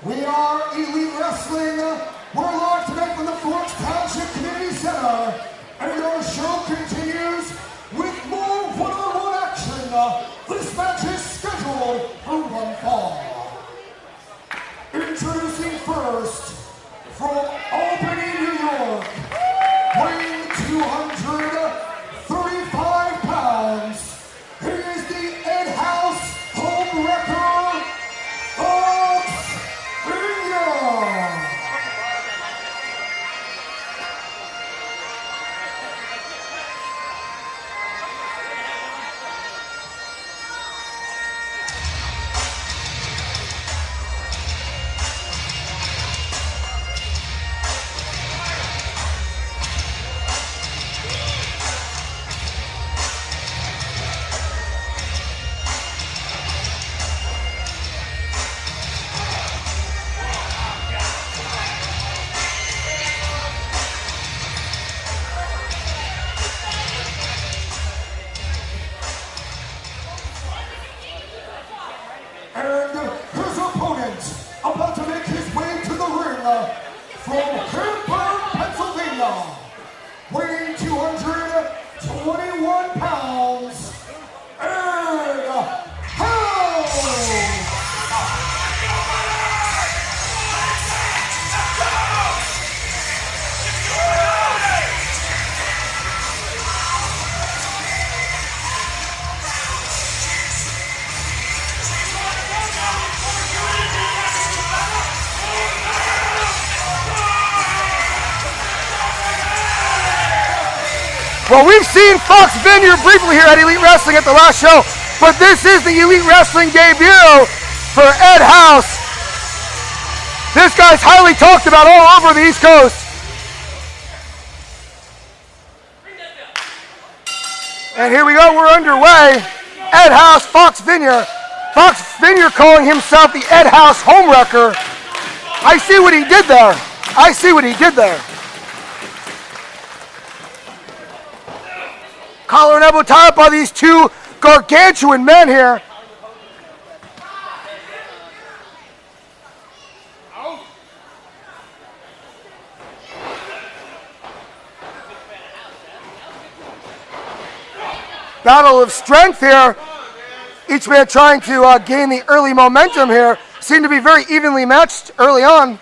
We are Elite Wrestling. We're live tonight from the Forks Township Community Center. And our show continues with more one-on-one action. This match is scheduled for one fall. Introducing first, from Albany, New York, weighing 235 pounds, he is the Ed House home wrecker, Foxx Vinyer. And his opponent, about to make his way to the ring, from Pittsburgh, Pennsylvania, weighing 221 pounds, Ed House! Well, we've seen Foxx Vinyer briefly here at Elite Wrestling at the last show, but this is the Elite Wrestling debut for Ed House. This guy's highly talked about all over the East Coast. And here we go, we're underway. Ed House, Foxx Vinyer. Foxx Vinyer calling himself the Ed House homewrecker. I see what he did there. I see what he did there. Collar and elbow tie up by these two gargantuan men here. Battle of strength here. Each man trying to gain the early momentum here. Seemed to be very evenly matched early on.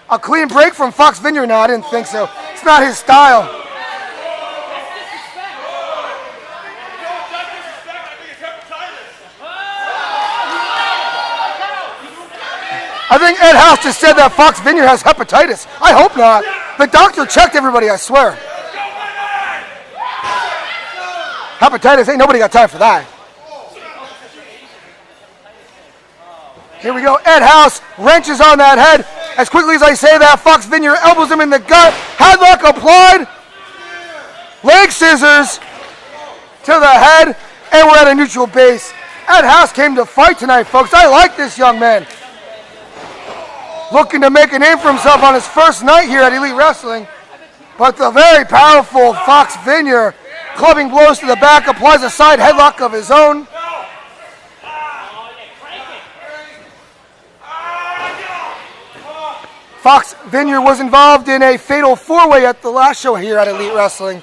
A clean break from Foxx Vinyer. No, I didn't think so. It's not his style. I think Ed House just said that Foxx Vinyer has hepatitis. I hope not. The doctor checked everybody, I swear. Hepatitis, ain't nobody got time for that. Here we go, Ed House wrenches on that head. As quickly as I say that, Foxx Vinyer elbows him in the gut. Headlock applied. Leg scissors to the head, and we're at a neutral base. Ed House came to fight tonight, folks. I like this young man. Looking to make a name for himself on his first night here at Elite Wrestling. But the very powerful Foxx Vinyer, clubbing blows to the back, applies a side headlock of his own. Foxx Vinyer was involved in a fatal four-way at the last show here at Elite Wrestling.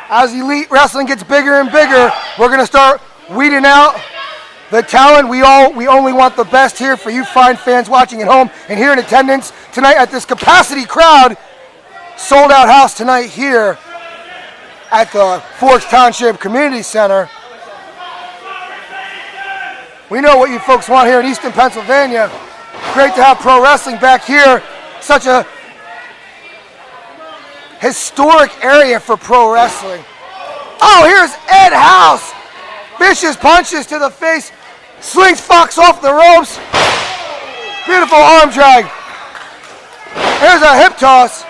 As Elite Wrestling gets bigger and bigger, we're going to start weeding out the talent. We only want the best here for you fine fans watching at home and here in attendance tonight at this capacity crowd. Sold out house tonight here at the Forks Township Community Center. We know what you folks want here in Easton, Pennsylvania. Great to have pro wrestling back here. Such a historic area for pro wrestling. Oh, here's Ed House. Vicious punches to the face. Slings Foxx off the ropes. Beautiful arm drag. Here's a hip toss.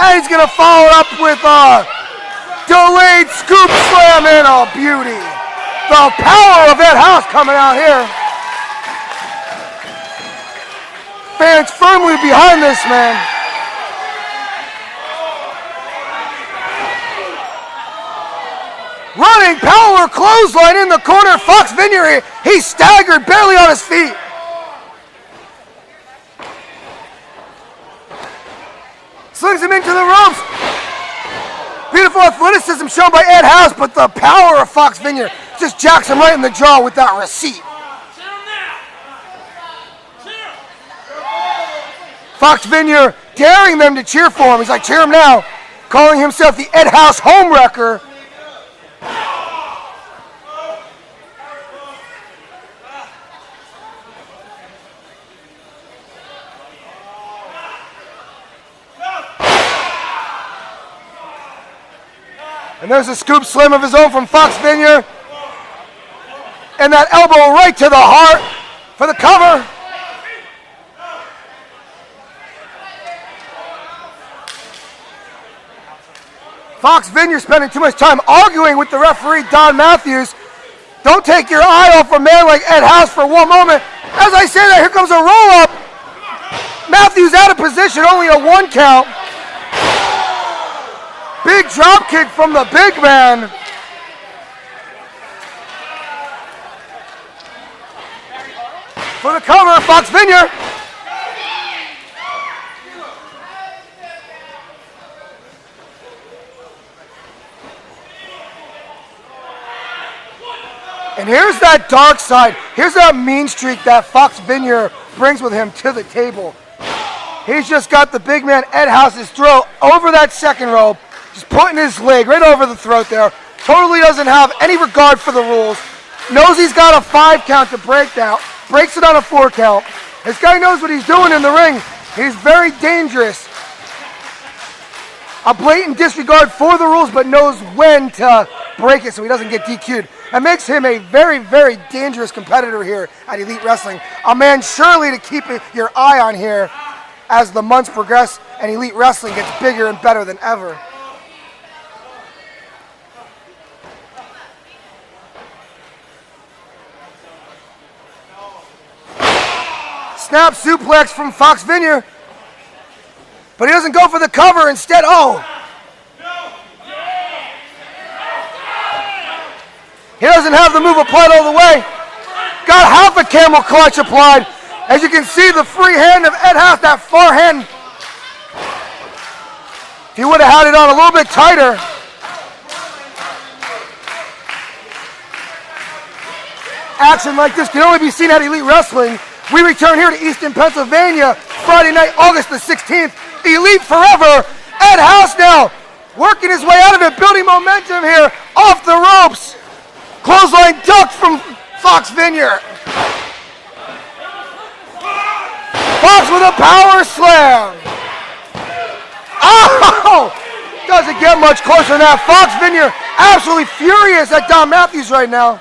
And he's going to follow it up with a delayed scoop slam and a beauty. The power of Ed House coming out here. Fans firmly behind this man. Running Running power clothesline in the corner. Foxx Vinyer, he staggered, barely on his feet. Slings him into the ropes. Beautiful athleticism shown by Ed House, but the power of Foxx Vinyer just jacks him right in the jaw with that receipt. Foxx Vinyer daring them to cheer for him. He's like, cheer him now. Calling himself the Ed House homewrecker. And there's a scoop slam of his own from Foxx Vinyer. And that elbow right to the heart for the cover. Foxx Vinyer spending too much time arguing with the referee, Don Matthews. Don't take your eye off a man like Ed House for one moment. As I say that, here comes a roll-up. Matthews out of position, only a 1 count. Big drop kick from the big man. For the cover, Foxx Vinyer. And here's that dark side. Here's that mean streak that Foxx Vinyer brings with him to the table. He's just got the big man Ed House's throat over that second rope, just putting his leg right over the throat there. Totally doesn't have any regard for the rules. Knows he's got a 5 count to break out. Breaks it on a 4 count. This guy knows what he's doing in the ring. He's very dangerous. A blatant disregard for the rules, but knows when to break it so he doesn't get DQ'd. That makes him a very, very dangerous competitor here at Elite Wrestling. A man surely to keep your eye on here as the months progress and Elite Wrestling gets bigger and better than ever. Snap suplex from Foxx Vinyer. But he doesn't go for the cover. Instead, he doesn't have the move applied all the way. Got half a camel clutch applied. As you can see, the free hand of Ed House, that far hand. If he would have had it on a little bit tighter. Action like this can only be seen at Elite Wrestling. We return here to Easton, Pennsylvania, Friday night, August the 16th. Elite forever. Ed House now working his way out of it, building momentum here off the ropes. Clothesline ducked from Foxx Vinyer. Foxx with a power slam. Oh! Doesn't get much closer than that. Foxx Vinyer absolutely furious at Don Matthews right now.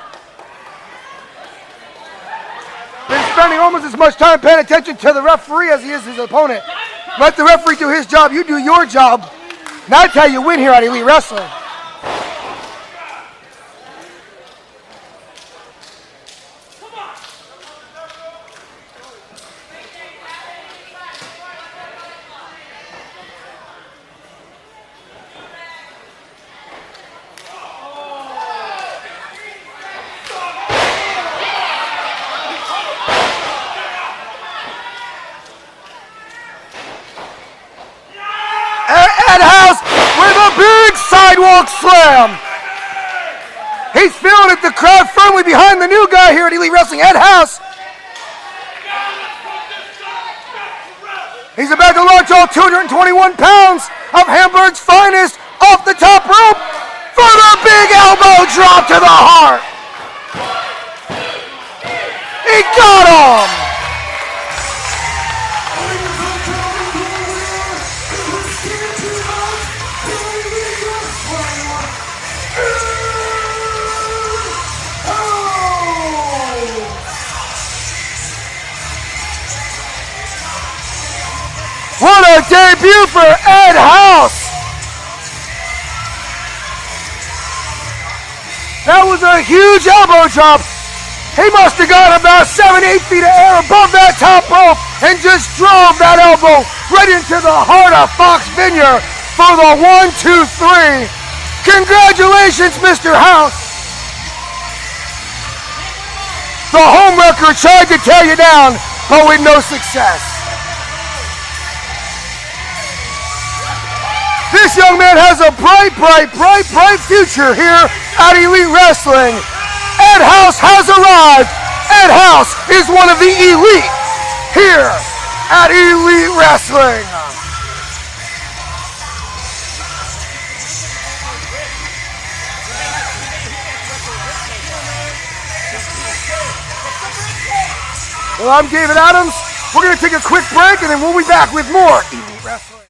Been spending almost as much time paying attention to the referee as he is his opponent. Let the referee do his job, you do your job. That's how you win here at Elite Wrestling. Ed House with a big sidewalk slam. He's feeling it, the crowd firmly behind the new guy here at Elite Wrestling, Ed House. He's about to launch all 221 pounds of Hamburg's finest off the top rope for the big elbow drop to the heart. He got him. What a debut for Ed House! That was a huge elbow drop. He must have gone about 7-8 feet of air above that top rope and just drove that elbow right into the heart of Foxx Vinyer for the 1, 2, 3. Congratulations, Mr. House! The homewrecker tried to tear you down, but with no success. This young man has a bright future here at Elite Wrestling. Ed House has arrived. Ed House is one of the elite here at Elite Wrestling. Well, I'm David Adams. We're going to take a quick break and then we'll be back with more Elite Wrestling.